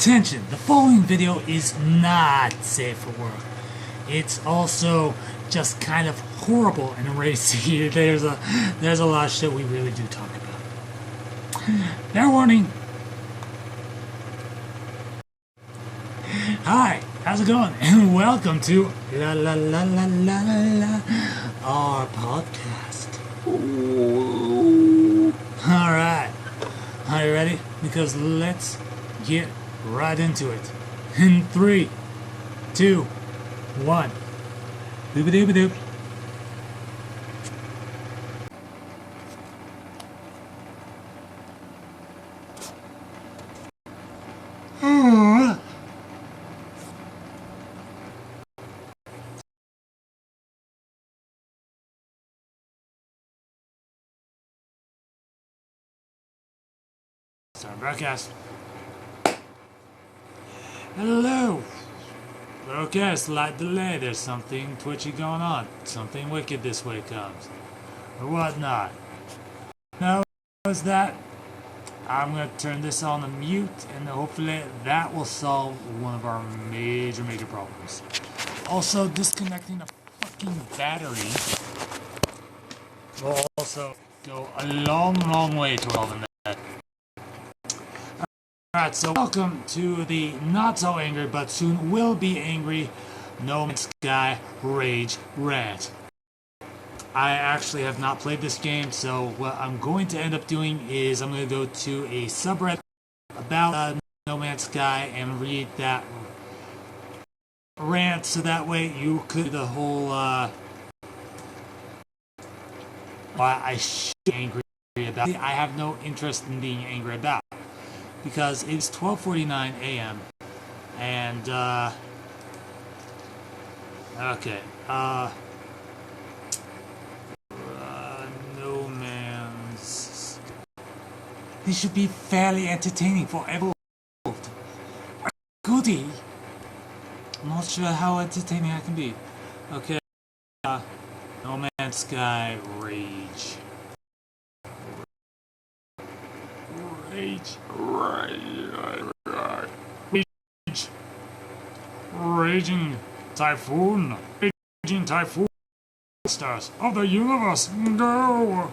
Attention, the following video is not safe for work. It's also just kind of horrible and racy. There's a lot of shit we really do talk about. Fair warning. Hi, how's it going? And welcome to La La La La La La, our podcast. Alright, are you ready? Because let's get right into it. In 3, 2, 1. Doop-a-doop-a-doop. Start broadcast. Hello. Okay, slight delay. There's something twitchy going on. Something wicked this way comes. Or whatnot. Now, is that? I'm going to turn this on to mute, and hopefully that will solve one of our major problems. Also, disconnecting the fucking battery will also go a long way to all the net. Alright, so welcome to the not so angry but soon will be angry No Man's Sky Rage Rant. I actually have not played this game, so what I'm going to end up doing is I'm going to go to a subreddit about No Man's Sky and read that rant, so that way you could the whole why I should be angry about. I have no interest in being angry about, because it's 12:49 a.m. and okay, No Man's. This should be fairly entertaining for everyone. Goody. I'm not sure how entertaining I can be. Okay, No Man's Sky Rage. Raging typhoon. Raging typhoon. Stars of the universe. Go.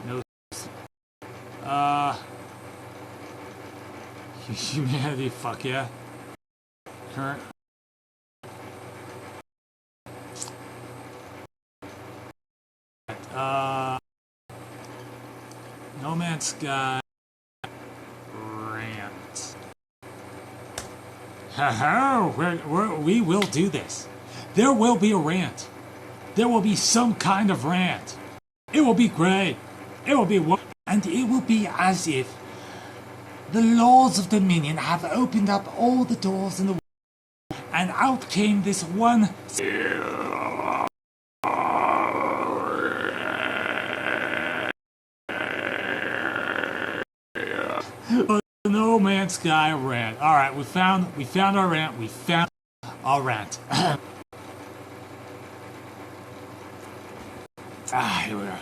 No. Humanity. Fuck yeah. Current. No Man's Sky rant. Haha, we will do this. There will be a rant. There will be some kind of rant. It will be great. It will be and it will be as if the laws of Dominion have opened up all the doors in the world, and out came this one. No Man's Sky rant. All right, we found our rant. We found our rant. Here we are.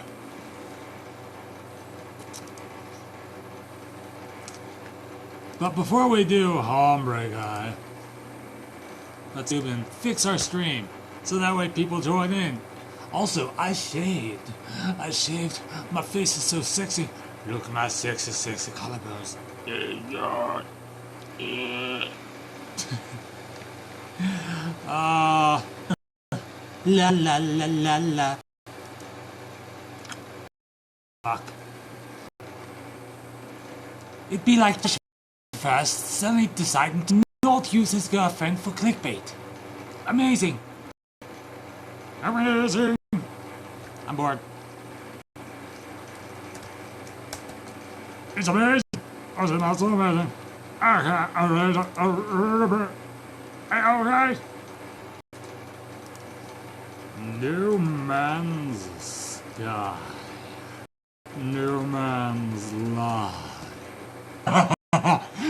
But before we do, hombre guy, let's even fix our stream so that way people join in. Also, I shaved. My face is so sexy. Look at my sexy collarbones. La la la la la. Fuck. It'd be like first suddenly deciding to not use his girlfriend for clickbait. Amazing. Amazing. I'm bored. It's amazing. It's not so amazing. Okay. No Man's Sky. No Man's Life.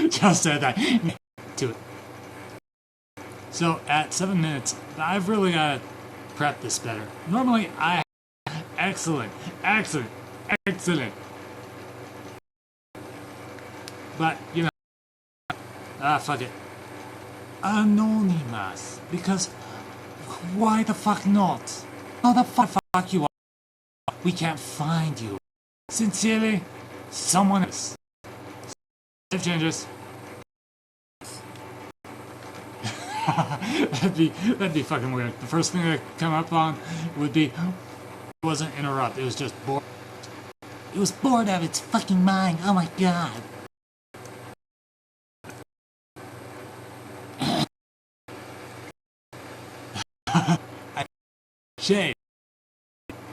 Just said that. To it. So at 7 minutes, I've really got to prep this better. Normally, excellent. But, you know, fuck it. Anonymous. Because, why the fuck not? How the fuck you are? We can't find you. Sincerely, someone else. Save changes. that'd be fucking weird. The first thing that come up on would be, it wasn't interrupt, it was just bored. It was bored out of its fucking mind. Oh my god. Shade.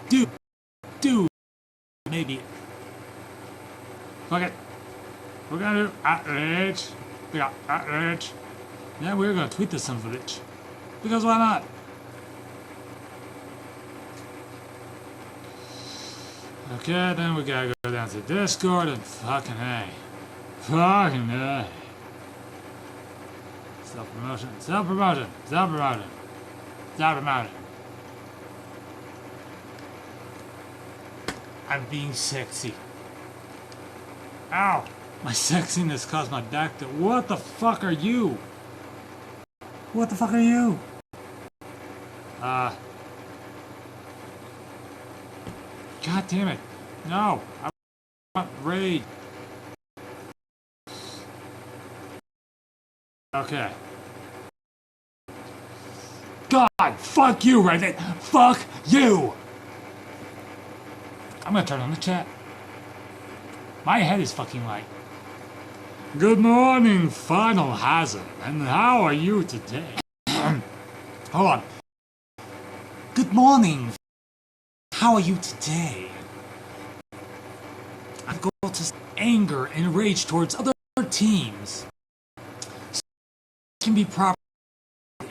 Dude. Maybe. Fuck it. We're gonna do outrage. We got outrage. Yeah, we're gonna tweet this son of a bitch. Because why not? Okay, then we gotta go down to Discord and fucking hey. Fucking hey. Self-promotion. I'm being sexy. Ow! My sexiness caused my back to... What the fuck are you? What the fuck are you? God damn it. No! I want raid. Okay. God! Fuck you, Reddit! Fuck you! I'm gonna turn on the chat. My head is fucking light. Good morning, Final Hazard, and how are you today? Hold on. Good morning. How are you today? I've got to anger and rage towards other teams. So I can be proper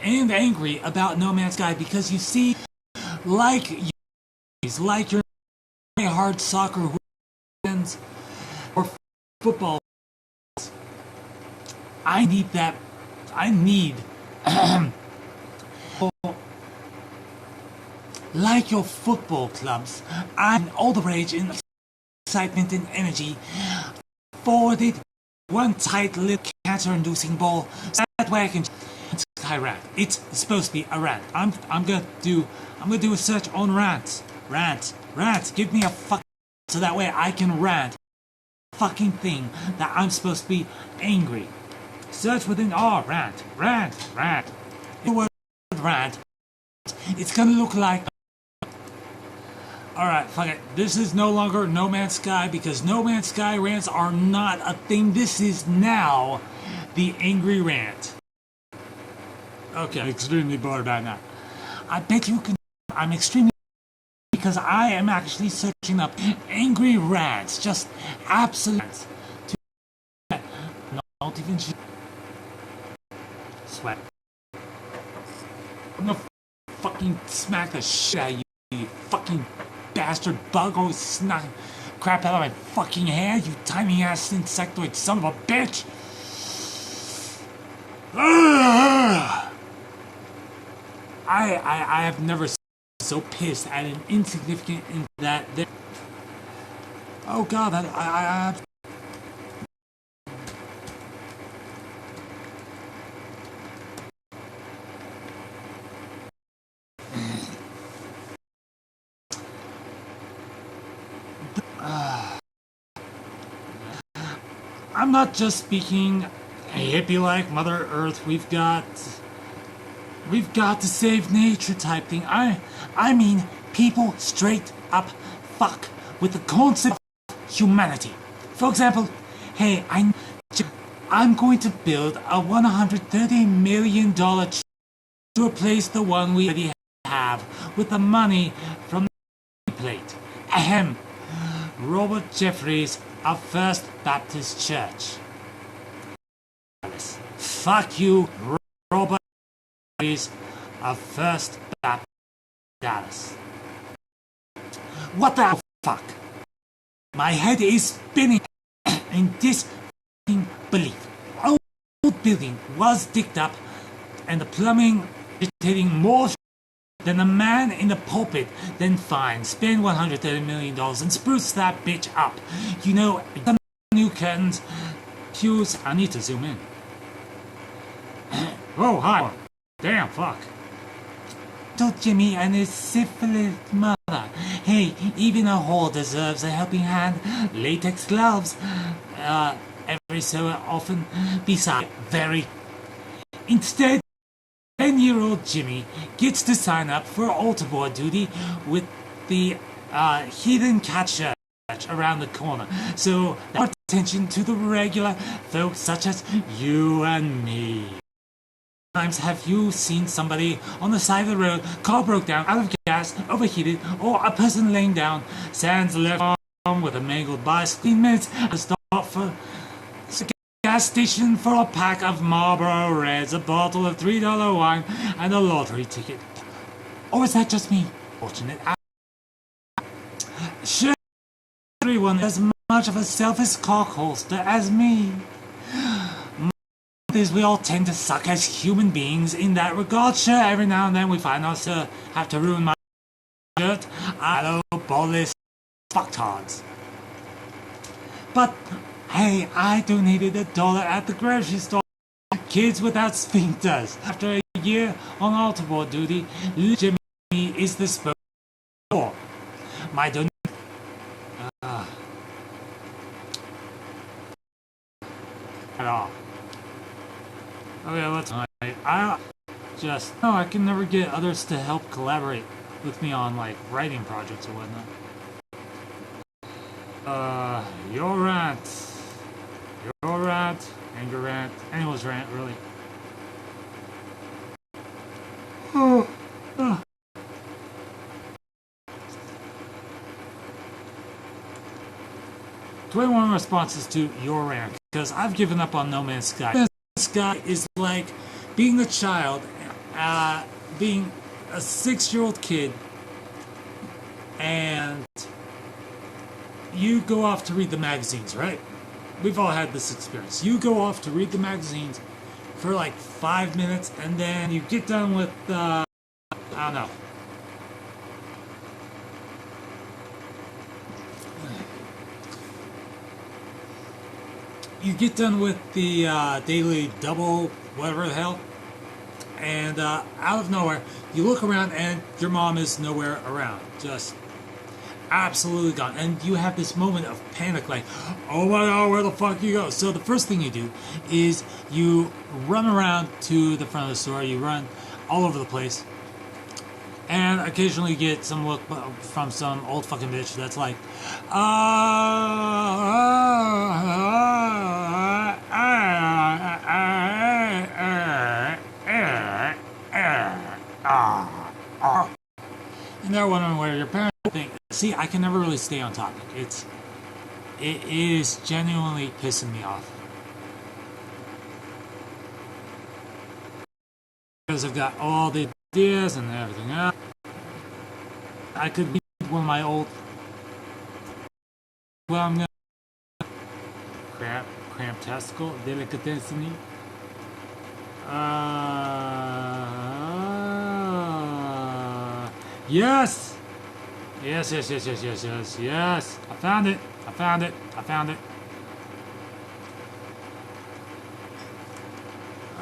and angry about No Man's Sky because you see, like your hard soccer or football. I need like your football clubs, I'm all the rage and excitement and energy forwarded one tight little cancer-inducing ball so that way I can sky rant. It's supposed to be a rant. I'm gonna do a search on rants. Rant. Give me a fuck so that way I can rant fucking thing that I'm supposed to be angry. Search within rant. The word rant. It's gonna look like. Alright, fuck it. This is no longer No Man's Sky because No Man's Sky rants are not a thing. This is now the angry rant. Okay, I'm extremely bored about that. I bet you can. I'm extremely because I am actually searching up angry rants, just absolute. Not even sweat. I'm gonna fucking smack the shit out of you, you fucking bastard bug. Always snot crap out of my fucking hair, you tiny ass insectoid son of a bitch. I have never been so pissed at an insignificant in that. Oh god, I I'm not just speaking hippie-like Mother Earth. We've got to save nature type thing. I mean people straight up fuck with the concept of humanity. For example, hey, I'm going to build a $130 million to replace the one we already have with the money from the plate. Ahem. Robert Jeffries of First Baptist Church. Fuck you, Robert Jeffries of First Baptist Dallas. What the fuck? My head is spinning in disbelief. Old building was digged up and the plumbing irritating more than the man in the pulpit. Then fine, spend $130 million and spruce that bitch up. You know, some new curtains, cues. I need to zoom in. Oh, hi. Damn, fuck. Told Jimmy and his syphilitic mother. Hey, even a whore deserves a helping hand. Latex gloves. Every so often. Besides, very. Instead, 10-year-old Jimmy gets to sign up for altar boy duty with the hidden cat church around the corner. So, our attention to the regular folks such as you and me. Times have you seen somebody on the side of the road, car broke down, out of gas, overheated, or a person laying down, sans left arm with a mangled bicycle? 15 minutes to stop for a gas station for a pack of Marlboro Reds, a bottle of $3 wine, and a lottery ticket. Or is that just me? Fortunate. Sure, everyone is as much of a selfish cockholster as me. Is we all tend to suck as human beings in that regard. Sure, every now and then we find ourselves have to ruin my shirt. I don't bother fucktards. But hey, I donated $1 at the grocery store. Kids without sphincters. After a year on altar boy duty, Jimmy is the spokesman. My donation. At all. Okay, let's. I just no. I can never get others to help collaborate with me on like writing projects or whatnot. Your rant, anger rant, anyone's rant, really. 21 responses to your rant because I've given up on No Man's Sky. Sky is like being a child, being a 6-year-old kid, and you go off to read the magazines, right? We've all had this experience. You go off to read the magazines for like 5 minutes, and then you get done with, I don't know. You get done with the daily double, whatever the hell, and out of nowhere, you look around and your mom is nowhere around. Just absolutely gone. And you have this moment of panic, like, oh my god, where the fuck you go? So the first thing you do is you run around to the front of the store, you run all over the place, and occasionally get some look from some old fucking bitch that's like, and they're wondering where your parents think. See, I can never really stay on topic. It is genuinely pissing me off. Because I've got all the ideas and everything else. I could be one of my old. Well, I'm gonna. Cramp testicle, delicatessen. Yes! Yes. I found it.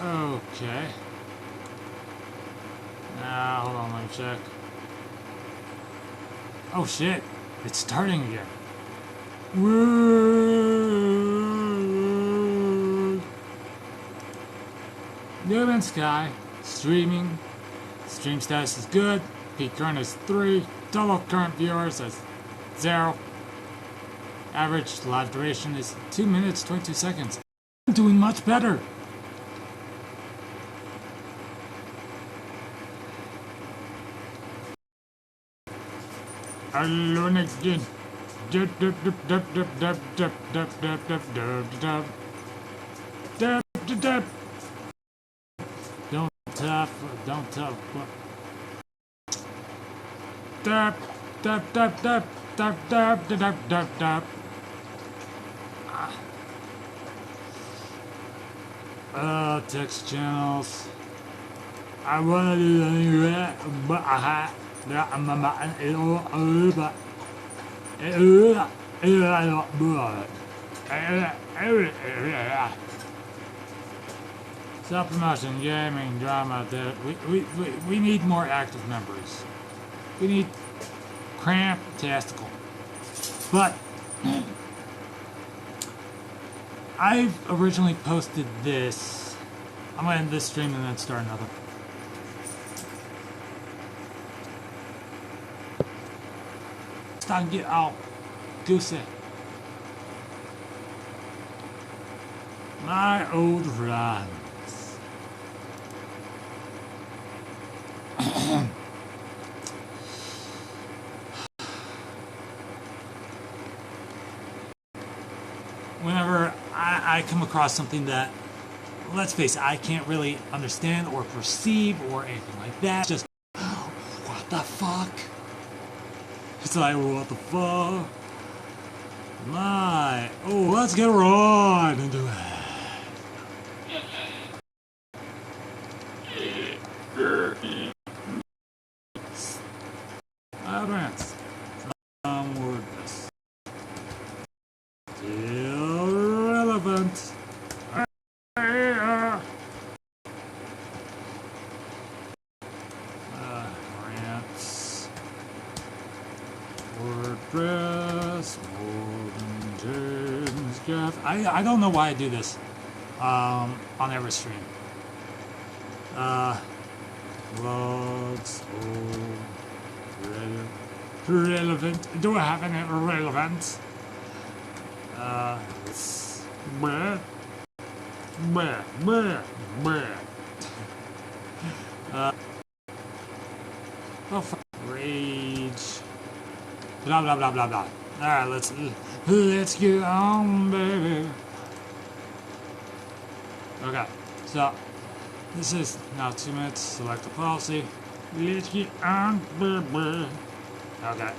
Okay. Now, hold on, let me check. Oh shit, it's starting again. No Man's Sky, streaming. Stream status is good. Peak current is 3. Total current viewers is 0. Average live duration is 2 minutes 22 seconds. I'm doing much better. Alone again. Don't tough. Text channels. I wanna do that, but Self-promotion, gaming, drama. We need more active members. We need cramp-tastical. But I've originally posted this. I'm going to end this stream and then start another. Start and get all goosey. My old friends. Whenever I come across something that, let's face it, I can't really understand or perceive or anything like that, just, what the fuck? It's like, what the fuck? Let's get right into it. Advance. Wordless. Irrelevant. Rants. WordPress. Morgan James Jeff. I don't know why I do this on every stream. Logs. Relevant. Do I have any relevance? Rage. Blah blah blah blah blah. Alright, let's get on, baby. Okay, so this is now 2 minutes. Select the policy. Let's get on, baby. Okay.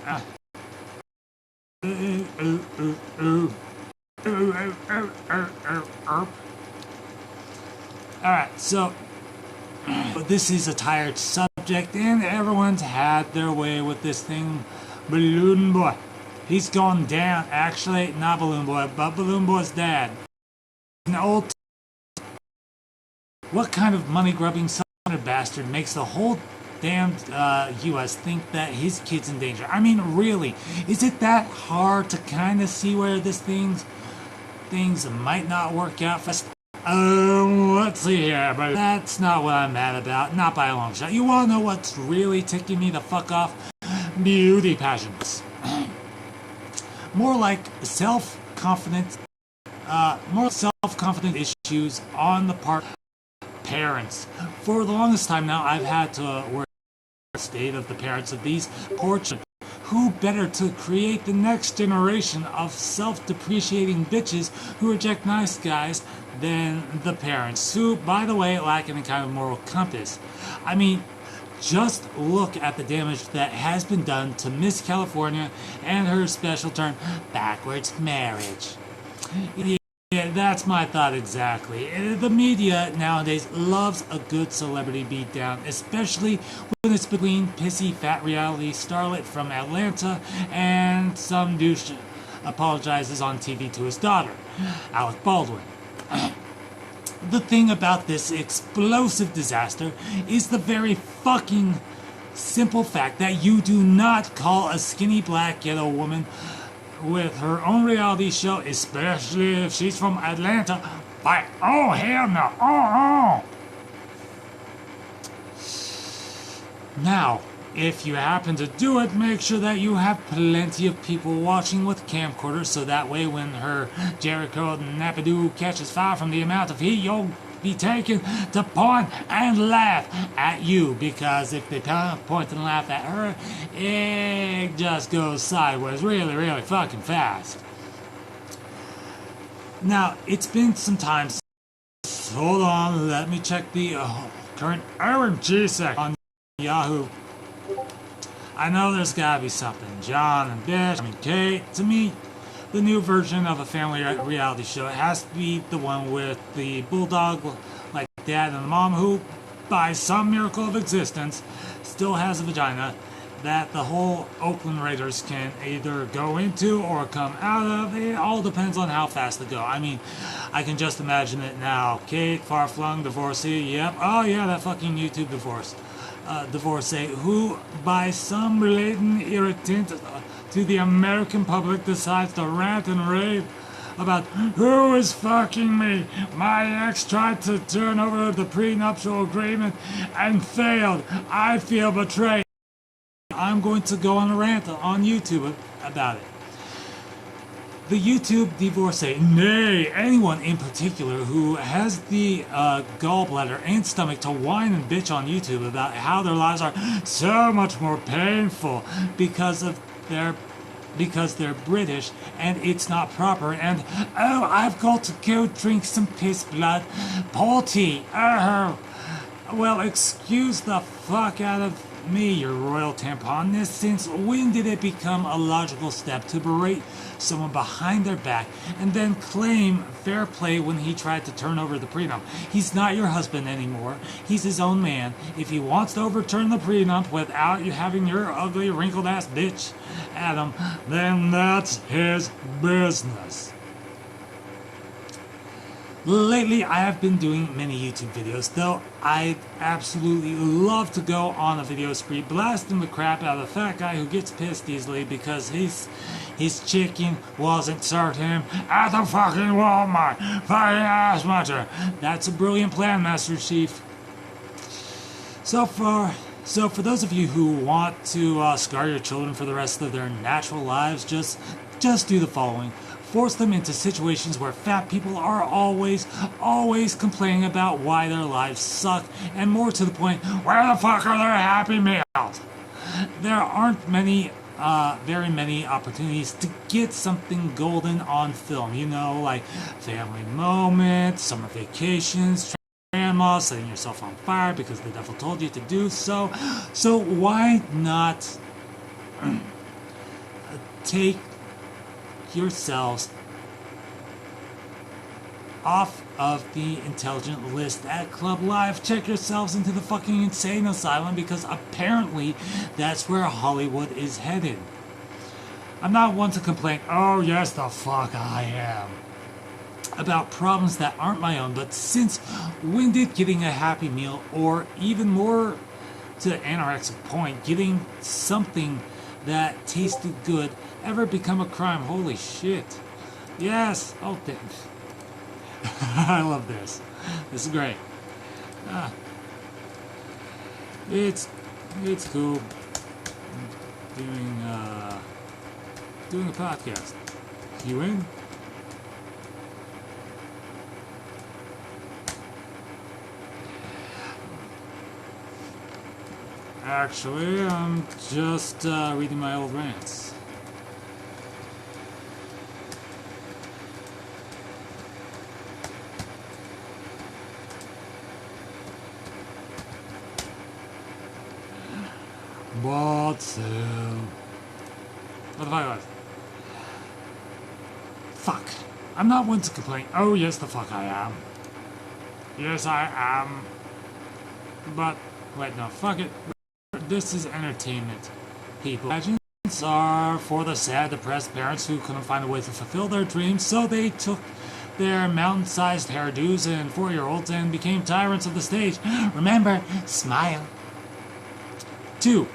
Alright, so this is a tired subject, and everyone's had their way with this thing. Balloon Boy. He's gone down. Actually, not Balloon Boy, but Balloon Boy's dad. An old. What kind of money-grubbing son of a bastard makes the whole damn U.S. think that his kid's in danger? I mean, really, is it that hard to kind of see where things might not work out for? Let's see here, but that's not what I'm mad about, not by a long shot. You wanna know what's really ticking me the fuck off? Beauty pageants. More like self-confident issues on the part of parents. For the longest time now, I've had to work the state of the parents of these poor children. Who better to create the next generation of self-depreciating bitches who reject nice guys than the parents, who, by the way, lack any kind of moral compass. I mean, just look at the damage that has been done to Miss California and her special term, backwards marriage. Yeah, that's my thought exactly. The media nowadays loves a good celebrity beatdown, especially when it's between pissy fat reality starlet from Atlanta and some douche apologizes on TV to his daughter, Alec Baldwin. The thing about this explosive disaster is the very fucking simple fact that you do not call a skinny black ghetto woman with her own reality show, especially if she's from Atlanta, by oh hell no, oh. Now, if you happen to do it, make sure that you have plenty of people watching with camcorders, so that way when her Jericho Napidoo catches fire from the amount of heat, you'll be taken to point and laugh at you, because if they point and laugh at her, it just goes sideways really, really fucking fast. Now, it's been some time since, hold on, let me check the current OMG sec on Yahoo. I know there's gotta be something. John and Bish, Kate, to me, the new version of a family reality show, it has to be the one with the bulldog, like dad and the mom, who, by some miracle of existence, still has a vagina, that the whole Oakland Raiders can either go into or come out of. It all depends on how fast they go. I mean, I can just imagine it now. Kate, far-flung divorcee, yep. Oh yeah, that fucking YouTube divorcee, who by some latent irritant to the American public decides to rant and rave about who is fucking me. My ex tried to turn over the prenuptial agreement and failed. I feel betrayed. I'm going to go on a rant on YouTube about it. The YouTube divorcee, nay, anyone in particular who has the gallbladder and stomach to whine and bitch on YouTube about how their lives are so much more painful because they're British and it's not proper, and oh, I've got to go drink some piss blood potty. Oh, well, excuse the fuck out of me, your royal tamponness. Since when did it become a logical step to berate someone behind their back and then claim fair play when he tried to turn over the prenup? He's not your husband anymore. He's his own man. If he wants to overturn the prenup without you having your ugly, wrinkled ass bitch at him, then that's his business. Lately, I have been doing many YouTube videos, though I'd absolutely love to go on a video spree blasting the crap out of the fat guy who gets pissed easily because his chicken wasn't served him at the fucking Walmart. Fucking ass muncher. That's a brilliant plan, Master Chief. So for those of you who want to scar your children for the rest of their natural lives, just do the following. Force them into situations where fat people are always complaining about why their lives suck, and more to the point, where the fuck are their Happy Meals? There aren't very many opportunities to get something golden on film, you know, like family moments, summer vacations, grandma setting yourself on fire because the devil told you to do so. So why not take yourselves off of the intelligent list at Club Live? Check yourselves into the fucking insane asylum, because apparently that's where Hollywood is headed. I'm not one to complain, oh yes the fuck I am, about problems that aren't my own, but since when did getting a Happy Meal, or even more to the anorexic point, getting something that tasted good, ever become a crime? Holy shit. Yes. Oh, damn. I love this. This is great. It's cool doing a podcast. You in? Actually, I'm just reading my old rants. But so... What the fuck was? Fuck. I'm not one to complain. Oh yes, the fuck I am. Yes, I am. But, wait, no, fuck it. This is entertainment, people. Pageants are for the sad, depressed parents who couldn't find a way to fulfill their dreams, so they took their mountain-sized hairdos and 4-year-olds and became tyrants of the stage. Remember, smile. 2.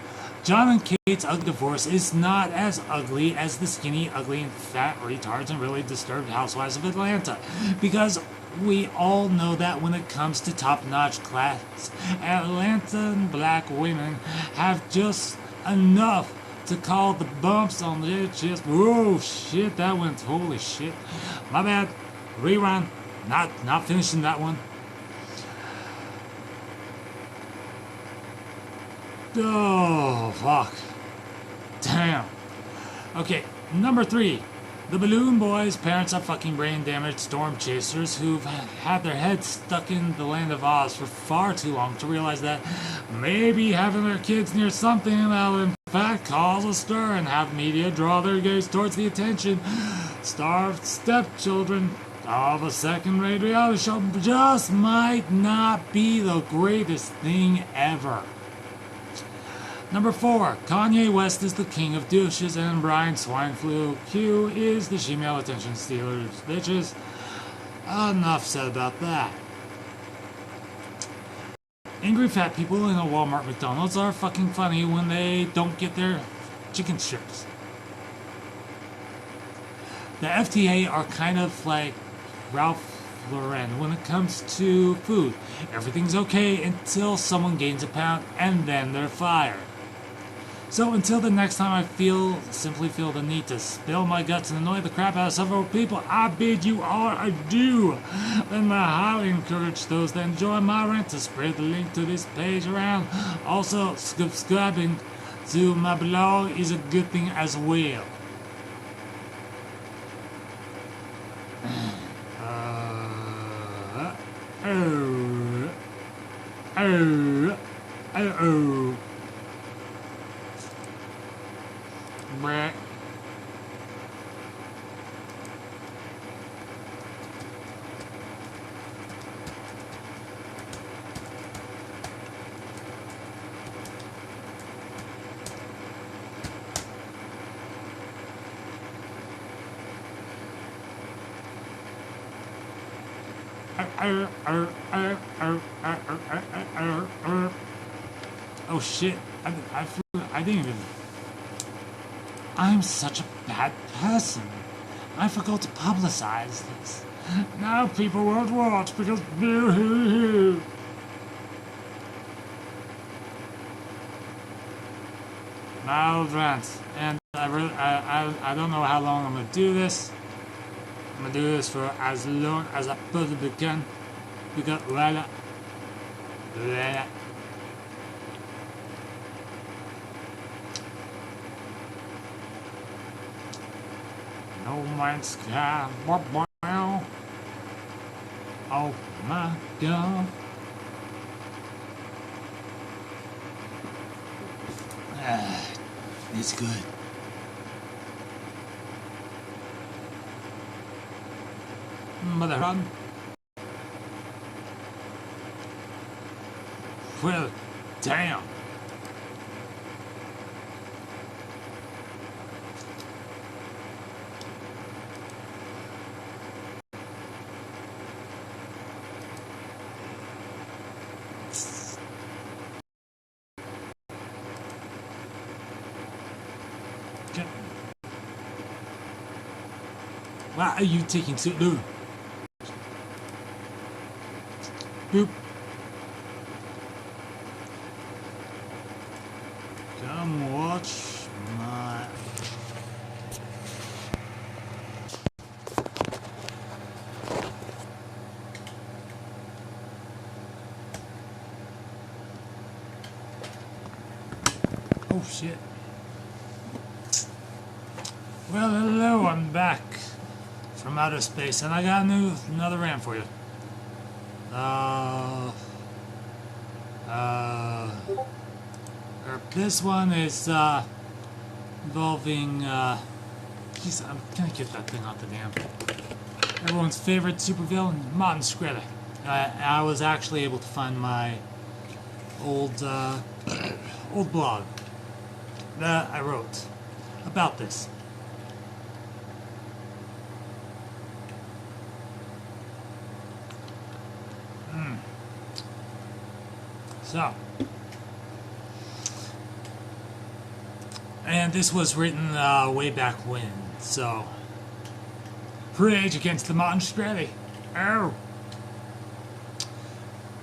John and Kate's ugly divorce is not as ugly as the skinny, ugly, and fat retards and really disturbed housewives of Atlanta, because we all know that when it comes to top-notch class, Atlantan black women have just enough to call the bumps on their chest. Whoa, shit, that went, holy shit. My bad. Rerun. Not finishing that one. Oh, fuck. Damn. Okay, number 3. The Balloon Boys' parents are fucking brain-damaged storm chasers who've had their heads stuck in the land of Oz for far too long to realize that maybe having their kids near something that'll in fact cause a stir and have media draw their gaze towards the attention starved stepchildren of a second-rate reality show just might not be the greatest thing ever. Number 4, Kanye West is the king of douches and Brian Swineflu Q is the female attention stealers. Bitches. Enough said about that. Angry fat people in a Walmart McDonald's are fucking funny when they don't get their chicken strips. The FTA are kind of like Ralph Lauren when it comes to food. Everything's okay until someone gains a pound and then they're fired. So until the next time I simply feel the need to spill my guts and annoy the crap out of several people, I bid you all adieu. And I highly encourage those that enjoy my rant to spread the link to this page around. Also, subscribing to my blog is a good thing as well. Brett. Oh shit, I didn't even... I'm such a bad person. I forgot to publicize this. Now people won't watch because boo-hoo-hoo. My old rant. And I don't know how long I'm gonna do this. I'm gonna do this for as long as I possibly can. Because No Man's Sky. Oh my god. It's good. Mother run. Well, damn. Why are you taking so long? Boop. Come watch my... Oh shit. Well, hello, I'm back from outer space, and I got another rant for you. This one is involving geez, I'm gonna get that thing off the damn. Everyone's favorite supervillain, Martin Shkreli. I was actually able to find my old old blog that I wrote about this. So, and this was written way back when, so rage against the Martin Shkreli. Oh.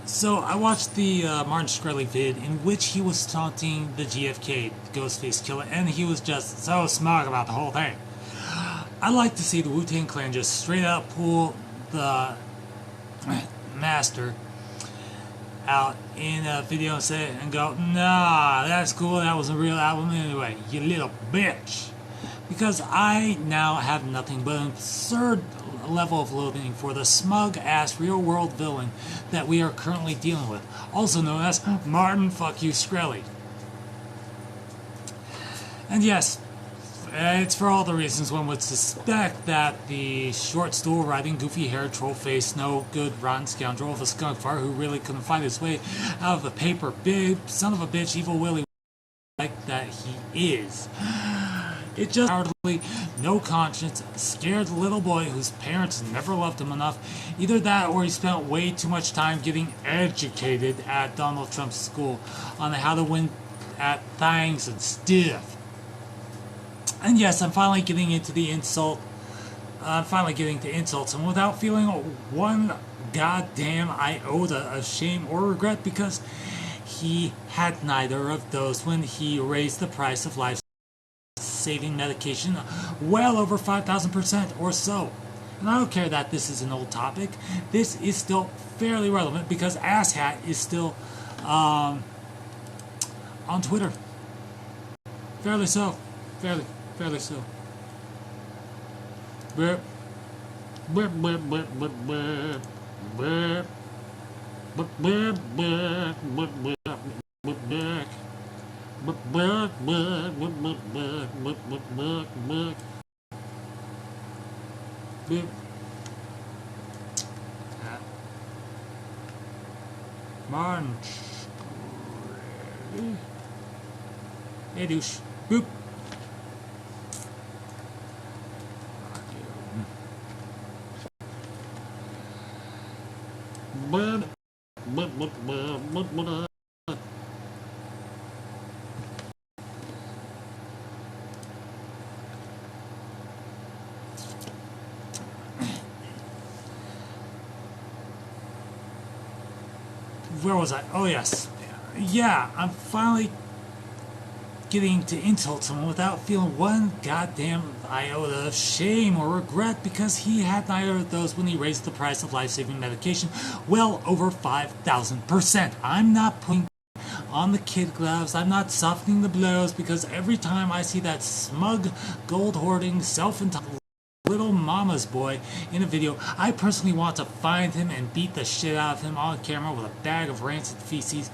So I watched the Martin Shkreli vid in which he was taunting the GFK Ghostface Killer, and he was just so smug about the whole thing. I like to see the Wu-Tang Clan just straight up pull the master out in a video and say and go, nah, that's cool, that was a real album anyway, you little bitch. Because I now have nothing but an absurd level of loathing for the smug ass real world villain that we are currently dealing with, also known as Martin fuck you Shkreli. And yes, it's for all the reasons one would suspect that the short stool riding, goofy hair, troll face, no good rotten scoundrel of a skunk fart who really couldn't find his way out of the paper, big son of a bitch, evil Willie that he is. It just hardly no conscience, scared little boy whose parents never loved him enough. Either that or he spent way too much time getting educated at Donald Trump's school on how to win at things and stuff. And yes, I'm finally getting into the insult. I'm finally getting to insults, and without feeling one goddamn iota of shame or regret, because he had neither of those when he raised the price of life-saving medication well over 5,000% or so. And I don't care that this is an old topic. This is still fairly relevant because Asshat is still on Twitter. Fairly so. Fairly so. Burp. Burp, burp, burp, burp, burp. Burp. Burp, burp, burp, burp, burp, burp, burp. Burp, burp, burp, burp, burp, burp, burp, burp, burp. Burp. Martin Shkreli. Hey, douche. Boop. Where was I? Oh, yes. Yeah, I'm finally getting to insult someone without feeling one goddamn iota of shame or regret, because he had neither of those when he raised the price of life-saving medication well over 5,000%. I'm not putting on the kid gloves. I'm not softening the blows, because every time I see that smug, gold-hoarding, self-entitled little mama's boy in a video, I personally want to find him and beat the shit out of him on camera with a bag of rancid feces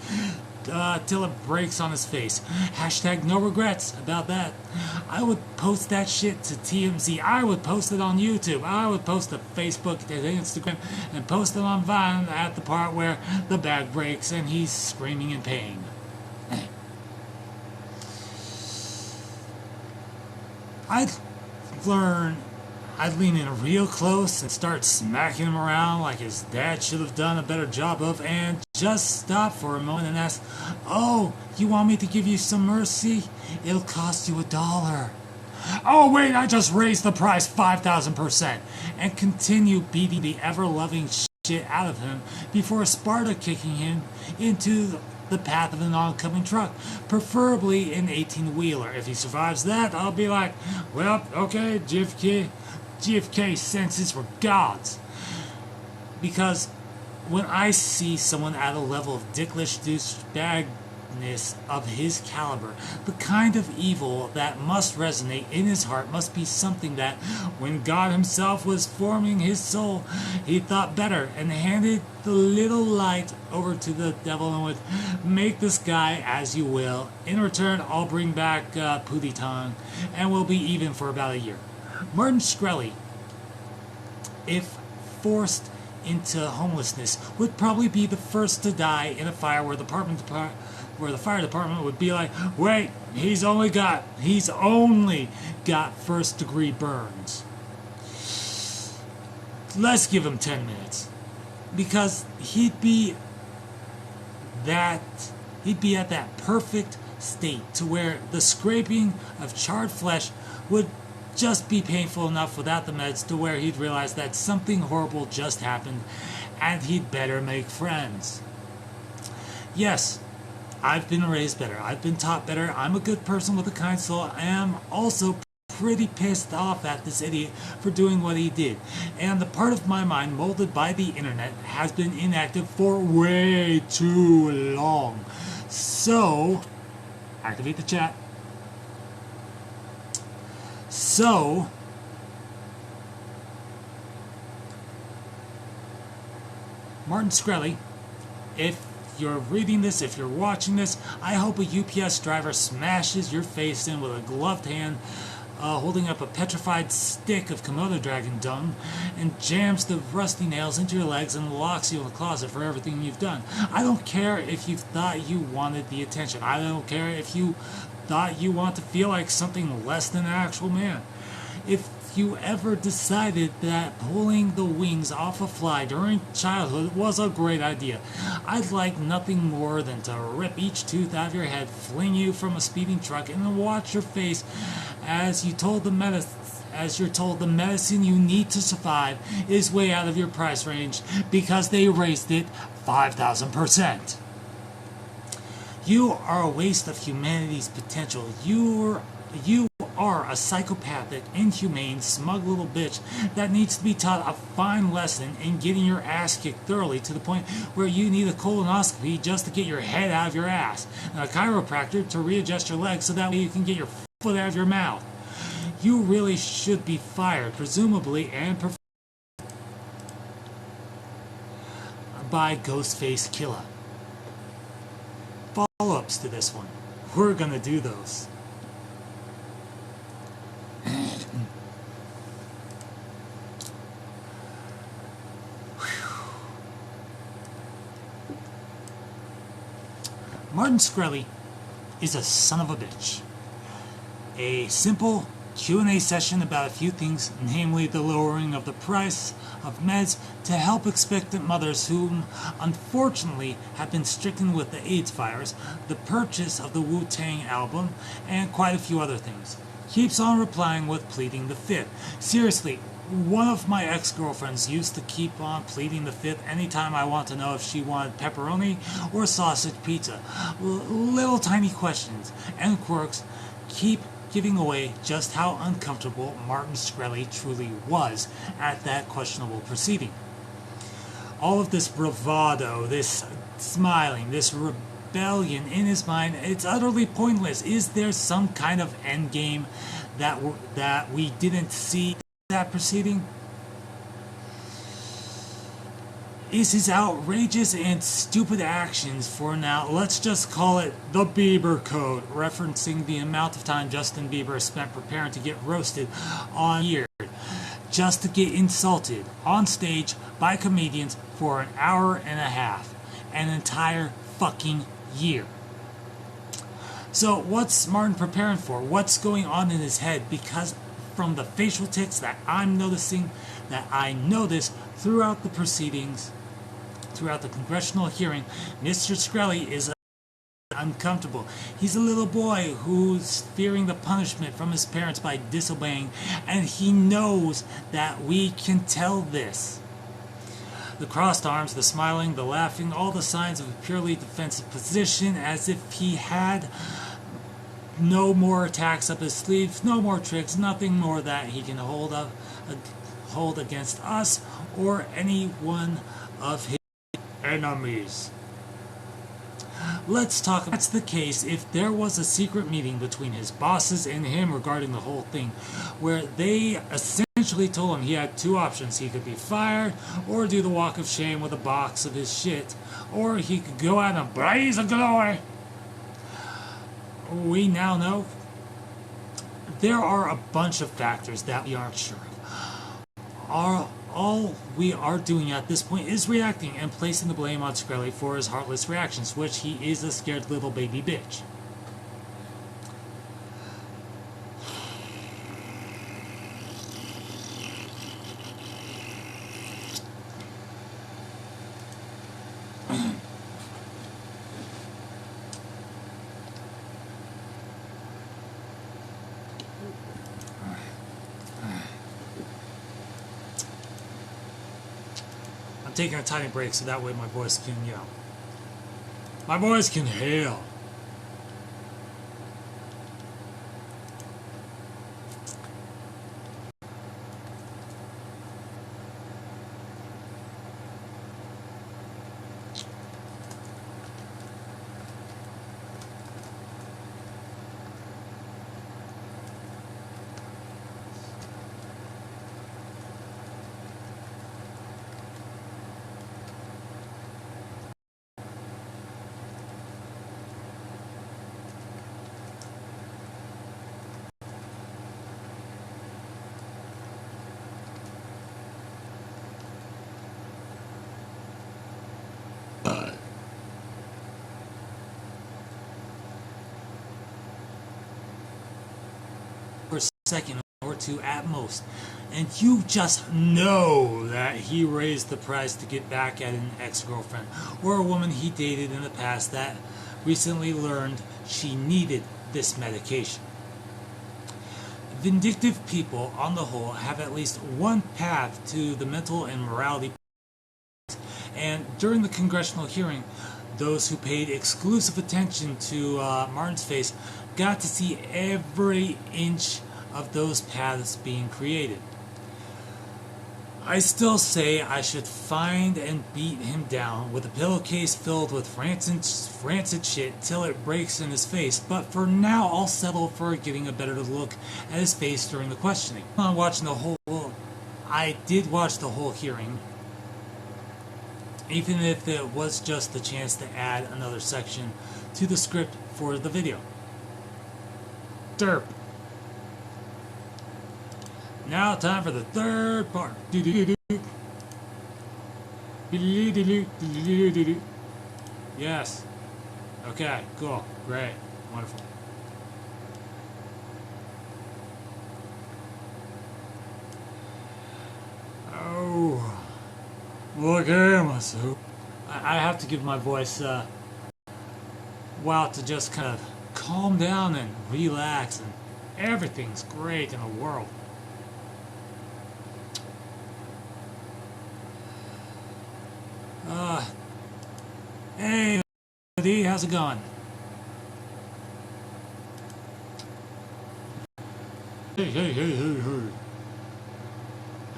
till it breaks on his face. Hashtag no regrets about that. I would post that shit to TMZ. I would post it on YouTube. I would post to Facebook, to Instagram, and post it on Vine at the part where the bag breaks and he's screaming in pain. I'd lean in real close and start smacking him around like his dad should have done a better job of, and just stop for a moment and ask, "Oh, you want me to give you some mercy? It'll cost you $1. Oh wait, I just raised the price 5,000%, and continue beating the ever-loving shit out of him before Sparta kicking him into the path of an oncoming truck, preferably an 18-wheeler. If he survives that, I'll be like, well, okay, GFK senses for gods. Because when I see someone at a level of dicklish douchebagness of his caliber, the kind of evil that must resonate in his heart must be something that, when God himself was forming his soul, he thought better and handed the little light over to the devil and would make this guy as you will. In return, I'll bring back Pootie Tongue, and we'll be even for about a year. Martin Shkreli, if forced into homelessness, would probably be the first to die in a fire where the fire department would be like, wait, he's only got first-degree burns. Let's give him 10 minutes, because he'd be at that perfect state to where the scraping of charred flesh would just be painful enough without the meds, to where he'd realize that something horrible just happened and he'd better make friends. Yes, I've been raised better. I've been taught better. I'm a good person with a kind soul. I am also pretty pissed off at this idiot for doing what he did. And the part of my mind molded by the internet has been inactive for way too long. So, activate the chat. So, Martin Shkreli, if you're reading this, if you're watching this, I hope a UPS driver smashes your face in with a gloved hand, holding up a petrified stick of Komodo dragon dung, and jams the rusty nails into your legs and locks you in the closet for everything you've done. I don't care if you thought you wanted the attention. I don't care if you thought you want to feel like something less than an actual man. If you ever decided that pulling the wings off a fly during childhood was a great idea, I'd like nothing more than to rip each tooth out of your head, fling you from a speeding truck, and then watch your face as you're told the medicine you need to survive is way out of your price range because they raised it 5,000%. You are a waste of humanity's potential. You are a psychopathic, inhumane, smug little bitch that needs to be taught a fine lesson in getting your ass kicked thoroughly to the point where you need a colonoscopy just to get your head out of your ass, and a chiropractor to readjust your legs so that way you can get your foot out of your mouth. You really should be fired, presumably, and by Ghostface Killer. Follow-ups to this one. We're gonna do those. Martin Shkreli is a son of a bitch. A simple Q&A session about a few things, namely the lowering of the price of meds to help expectant mothers whom unfortunately have been stricken with the AIDS virus, the purchase of the Wu-Tang album, and quite a few other things. Keeps on replying with pleading the fifth. Seriously, one of my ex-girlfriends used to keep on pleading the fifth anytime I want to know if she wanted pepperoni or sausage pizza. Little tiny questions and quirks keep giving away just how uncomfortable Martin Shkreli truly was at that questionable proceeding. All of this bravado, this smiling, this rebellion in his mind, it's utterly pointless. Is there some kind of end game that we didn't see that proceeding? Is his outrageous and stupid actions for now, let's just call it the Bieber Code, referencing the amount of time Justin Bieber spent preparing to get roasted on year, just to get insulted on stage by comedians for an hour and a half, an entire fucking year. So what's Martin preparing for? What's going on in his head? Because from the facial tics that I'm noticing, that I noticed throughout the proceedings, throughout the congressional hearing, Mr. Shkreli is uncomfortable. He's a little boy who's fearing the punishment from his parents by disobeying, and he knows that we can tell this. The crossed arms, the smiling, the laughing, all the signs of a purely defensive position, as if he had no more attacks up his sleeve, no more tricks, nothing more that he can hold against us or any one of his enemies. Let's talk. That's the case if there was a secret meeting between his bosses and him regarding the whole thing, where they essentially told him he had two options. He could be fired or do the walk of shame with a box of his shit, or he could go out in a blaze of glory. We now know there are a bunch of factors that we aren't sure of. All we are doing at this point is reacting and placing the blame on Shkreli for his heartless reactions, which he is a scared little baby bitch. Taking a tiny break so that way my voice can, my voice can heal. second or two at most, and you just know that he raised the price to get back at an ex-girlfriend or a woman he dated in the past that recently learned she needed this medication. Vindictive people, on the whole, have at least one path to the mental and morality. And during the congressional hearing, those who paid exclusive attention to Martin's face got to see every inch of those paths being created. I still say I should find and beat him down with a pillowcase filled with rancid shit till it breaks in his face, but for now I'll settle for getting a better look at his face during the questioning. I did watch the whole hearing, even if it was just the chance to add another section to the script for the video. Derp. Now time for the third part. Yes. Okay, cool. Great. Wonderful. Oh. Look at myself. I have to give my voice a while to just kind of calm down and relax, and everything's great in the world. Hey, buddy, how's it going? Hey.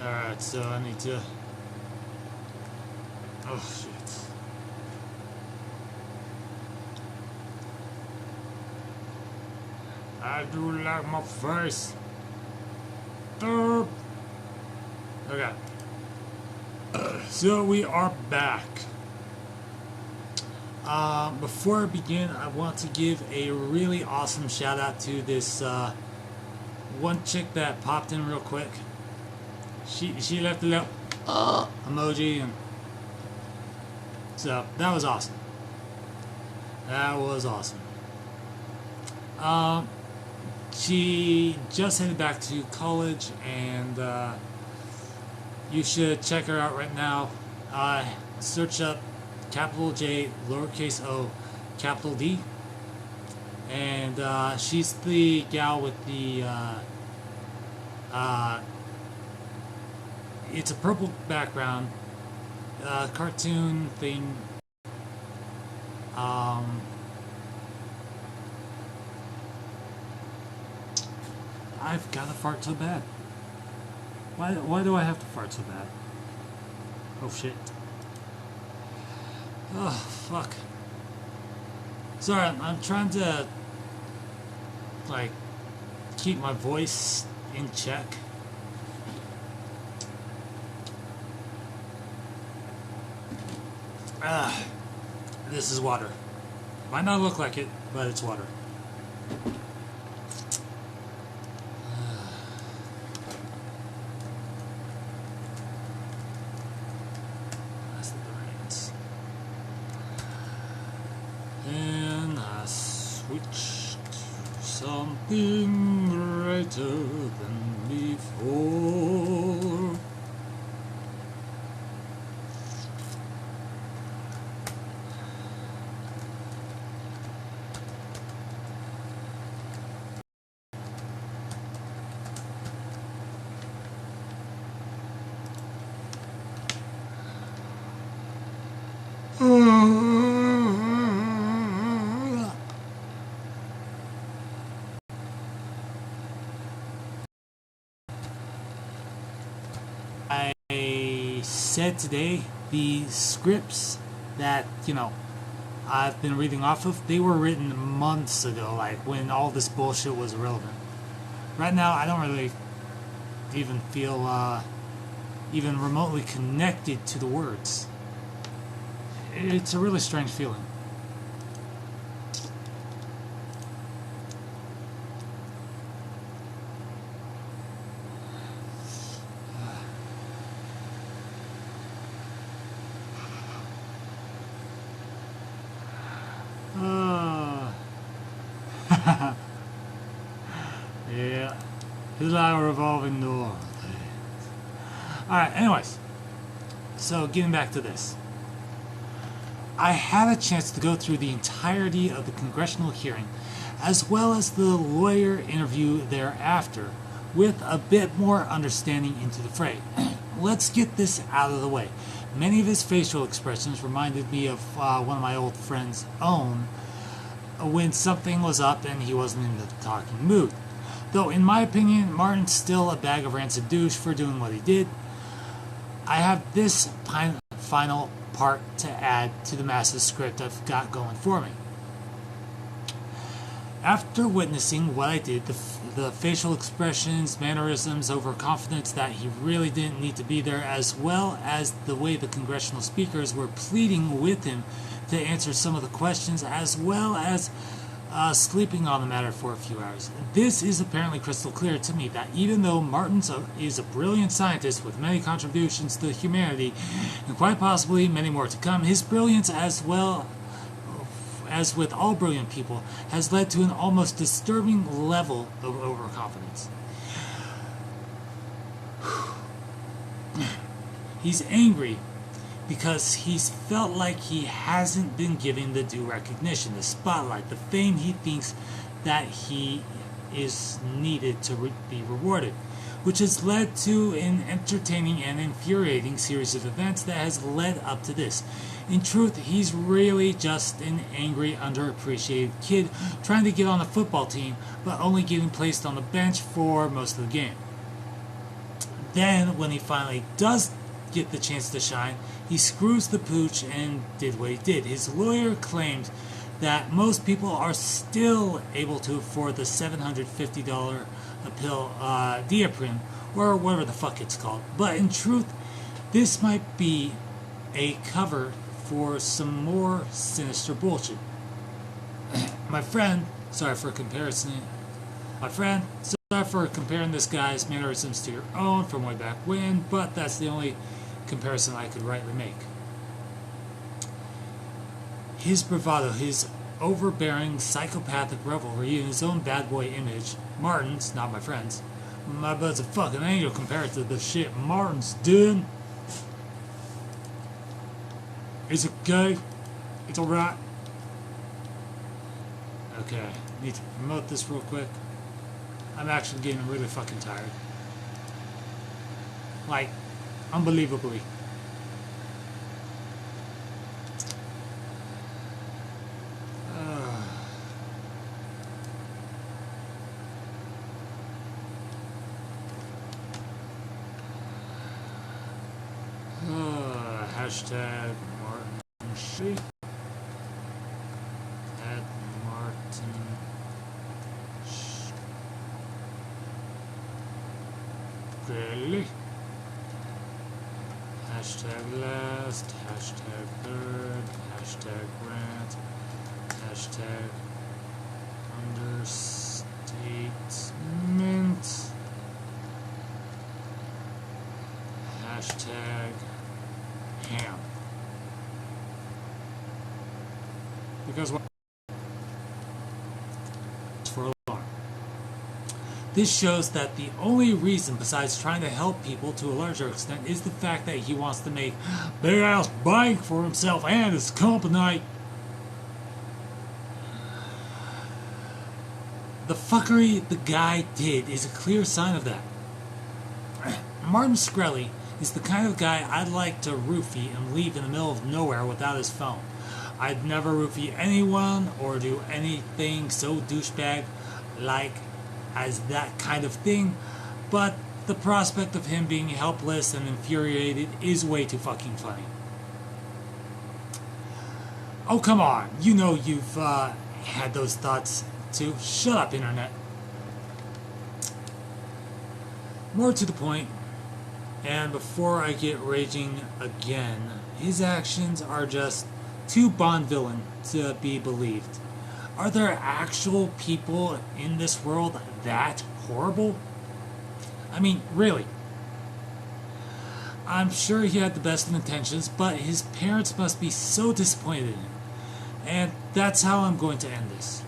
Alright, so I need to... Oh, shit. I do like my face. Derp. Okay. So we are back. Before I begin, I want to give a really awesome shout out to this one chick that popped in real quick. She left a little emoji, and so that was awesome. That was awesome. She just headed back to college, and you should check her out right now. Search up capital J, lowercase o, capital D. And she's the gal with the it's a purple background, cartoon thing. I've got to fart so bad. Why do I have to fart so bad? Oh shit. Oh fuck. Sorry, I'm trying to like keep my voice in check. This is water. Might not look like it, but it's water. That's the brains. And I switch to something greater than before. I said today the scripts that, I've been reading off of, they were written months ago, like when all this bullshit was relevant. Right now, I don't really even feel even remotely connected to the words. It's a really strange feeling. His like a revolving door. Alright, anyways. So, getting back to this. I had a chance to go through the entirety of the congressional hearing, as well as the lawyer interview thereafter, with a bit more understanding into the fray. Let's get this out of the way. Many of his facial expressions reminded me of one of my old friend's own when something was up and he wasn't in the talking mood. Though, in my opinion, Martin's still a bag of rancid douche for doing what he did. I have this final part to add to the massive script I've got going for me. After witnessing what I did, the facial expressions, mannerisms, overconfidence that he really didn't need to be there, as well as the way the congressional speakers were pleading with him to answer some of the questions, as well as sleeping on the matter for a few hours. This is apparently crystal clear to me that even though Martin is a brilliant scientist with many contributions to humanity, and quite possibly many more to come, his brilliance, as well as with all brilliant people, has led to an almost disturbing level of overconfidence. He's angry because he's felt like he hasn't been given the due recognition, the spotlight, the fame he thinks that he is needed to be rewarded, which has led to an entertaining and infuriating series of events that has led up to this. In truth, he's really just an angry, underappreciated kid trying to get on a football team, but only getting placed on the bench for most of the game. Then, when he finally does get the chance to shine, he screws the pooch and did what he did. His lawyer claimed that most people are still able to afford the $750 a pill diaprim, or whatever the fuck it's called. But in truth, this might be a cover for some more sinister bullshit. My friend, sorry for comparing this guy's mannerisms to your own from way back when, but that's the only comparison I could rightly make. His bravado, his overbearing psychopathic revelry in his own bad boy image, Martin's, not my friend's. My bud's a fucking angel compared to the shit Martin's doing. Is it gay? It's alright. Okay, need to promote this real quick. I'm actually getting really fucking tired. Like, unbelievably. Hashtag Martin Shkreli. At Martin Shkreli. Hashtag last. Hashtag third. Hashtag rant. Hashtag understatement. Hashtag ham. Because what? For alarm. This shows that the only reason, besides trying to help people to a larger extent, is the fact that he wants to make big ass bank for himself and his company. The fuckery the guy did is a clear sign of that. Martin Shkreli is the kind of guy I'd like to roofie and leave in the middle of nowhere without his phone. I'd never roofie anyone or do anything so douchebag like as that kind of thing, but the prospect of him being helpless and infuriated is way too fucking funny. Oh, come on. You know you've had those thoughts too. Shut up, Internet. More to the point, and before I get raging again, his actions are just too Bond villain to be believed. Are there actual people in this world that horrible? I mean, really. I'm sure he had the best of intentions, but his parents must be so disappointed in him. And that's how I'm going to end this.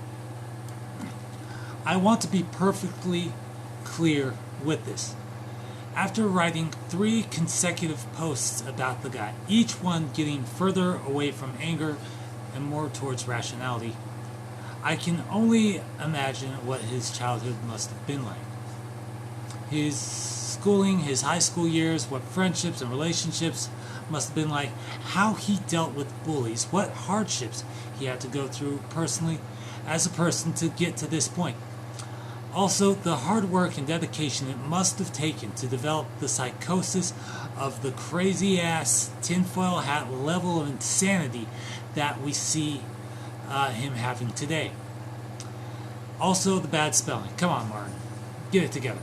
I want to be perfectly clear with this. After writing 3 consecutive posts about the guy, each one getting further away from anger and more towards rationality, I can only imagine what his childhood must have been like. His schooling, his high school years, what friendships and relationships must have been like, how he dealt with bullies, what hardships he had to go through personally as a person to get to this point. Also, the hard work and dedication it must have taken to develop the psychosis of the crazy-ass tinfoil hat level of insanity that we see him having today. Also, the bad spelling. Come on, Martin. Get it together.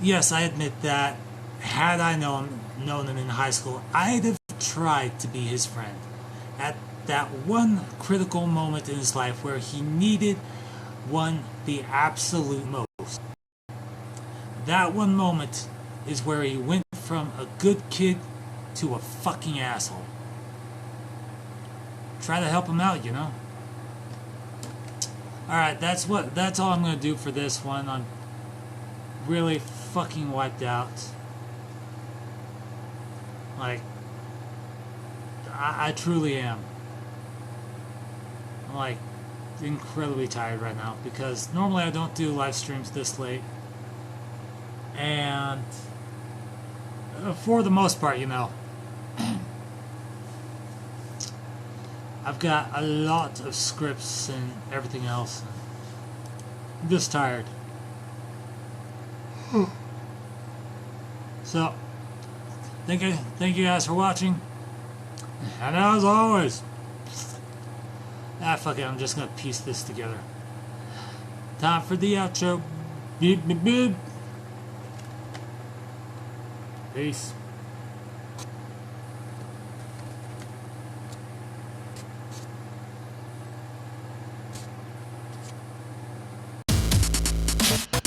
Yes, I admit that had I known him in high school, I'd have tried to be his friend. At that one critical moment in his life where he needed the absolute most. That one moment is where he went from a good kid to a fucking asshole. Try to help him out, you know. Alright, that's all I'm gonna do for this one. I'm really fucking wiped out. Like, I truly am. I'm like incredibly tired right now because normally I don't do live streams this late, and for the most part, you know, I've got a lot of scripts and everything else. I'm just tired. So, thank you guys for watching, and as always, fuck it, I'm just gonna piece this together. Time for the outro. Beep, beep, beep. Peace.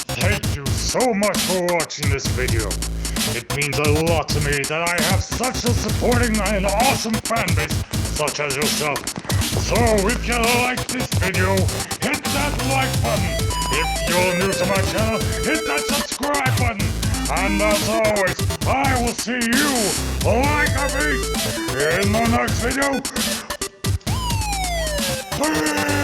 Thank you so much for watching this video. It means a lot to me that I have such a supporting and awesome fan base such as yourself. So if you like this video, hit that like button. If you're new to my channel, hit that subscribe button. And as always, I will see you like a beast in the next video. Peace!